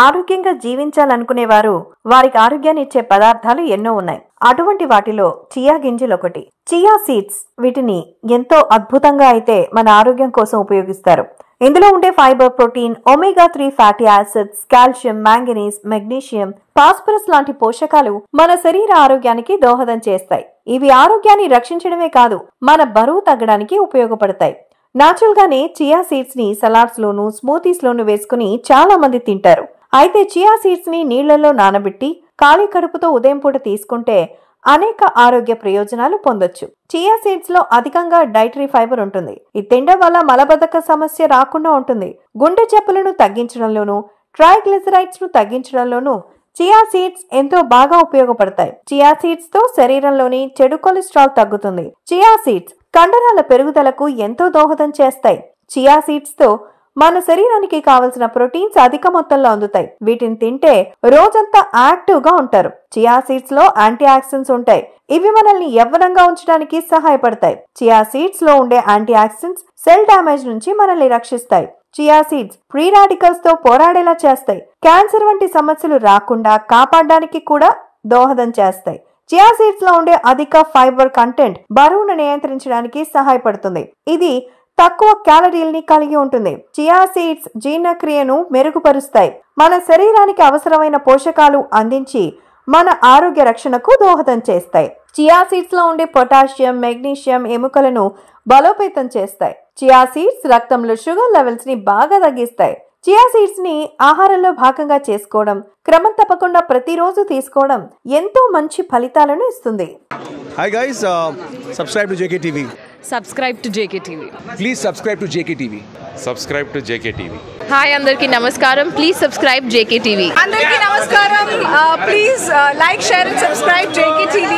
ఆరోగ్యంగా జీవించాలనుకునేవారు వారికి ఆరోగ్యాన్ని ఇచ్చే పదార్థాలు ఎన్నో ఉన్నాయి. అటువంటి వాటిలో చియా గింజలు ఒకటి. చియా సీడ్స్ వీటిని ఎంతో అద్భుతంగా అయితే మన ఆరోగ్యం కోసం ఉపయోగిస్తారు. ఇందులో ఉండే fibre, protein, omega 3 fatty acids, calcium, manganese, magnesium, phosphorus లాంటి పోషకాలు మన శరీర ఆరోగ్యానికి దోహదం చేస్తాయి. ఇవి ఆరోగ్యాన్ని రక్షించడమే కాదు, మన బరువు తగ్గడానికి ఉపయోగపడతాయి. నాచురల్ గానే చియా సీడ్స్ ని సలాడ్స్ లోను, స్మూతీస్ లోను వేసుకుని చాలా మంది తింటారు. అయితే చియా సీడ్స్ ని నీళ్లలో నానబెట్టి ఖాళీ కడుపుతో ఉదయం పూట తీసుకుంటే అనేక ఆరోగ్య ప్రయోజనాలు పొందొచ్చు. చియా సీడ్స్ లో అధికంగా డైటరీ ఫైబర్ ఉంటుంది. ఇది తినడం వల్ల మలబద్ధక సమస్య రాకుండా ఉంటుంది. గుండె జబ్బులను తగ్గించడంలోను, ట్రైగ్లిసరైడ్స్ ను తగ్గించడంలోను చియా సీడ్స్ ఎంతో బాగా ఉపయోగపడతాయి. చియా సీడ్స్ తో శరీరంలోని చెడు కొలెస్ట్రాల్ తగ్గుతుంది. చియా సీడ్స్ కండరాల పెరుగుదలకు ఎంతో దోహదం చేస్తాయి. చియా సీడ్స్ తో మన శరీరానికి కావలసిన ప్రోటీన్స్ అధిక మొత్తంలో అందుతాయి. వీటిని తింటే రోజంతా యాక్టివ్ గా ఉంటారు. చియా సీడ్స్ లో యాంటీ ఆక్సిడెంట్స్ ఉంటాయి. ఇవి మనల్ని యవ్వనంగా ఉంచడానికి సహాయపడతాయి. చియా సీడ్స్ లో ఉండే యాంటీ ఆక్సిడెంట్స్ సెల్ డ్యామేజ్ నుంచి మనల్ని రక్షిస్తాయి. చియా సీడ్స్ ఫ్రీ రాడికల్స్ తో పోరాడేలా చేస్తాయి. క్యాన్సర్ వంటి సమస్యలు రాకుండా కాపాడడానికి కూడా దోహదం చేస్తాయి. చియా సీడ్స్ లో ఉండే అధిక ఫైబర్ కంటెంట్ బరువును నియంత్రించడానికి సహాయపడుతుంది. ఇది తక్కువ క్యాలరీల్ని కలిగి ఉంటుంది. చియా సీడ్స్ జీర్ణక్రియను మెరుగుపరుస్తాయి. మన శరీరానికి అవసరమైన పోషకాలు అందించి మన ఆరోగ్య రక్షణకు దోహదం చేస్తాయి. చియా సీడ్స్ లో ఉండే పొటాషియం, మెగ్నీషియం ఎముకలను బలోపేతం చేస్తాయి. చియా సీడ్స్ రక్తంలో షుగర్ లెవెల్స్ ని బాగా తగ్గిస్తాయి. చియా సీడ్స్ ని ఆహారంలో భాగంగా చేసుకోవడం, క్రమం తప్పకుండా ప్రతిరోజు తీసుకోవడం ఎంతో మంచి ఫలితాలను ఇస్తుంది. Hi guys, subscribe to JKTV. Subscribe to JKTV. Please subscribe to JKTV. Subscribe to JKTV. Hi, andarki namaskaram. Please subscribe JKTV. Andarki namaskaram. Please like, share and subscribe JKTV.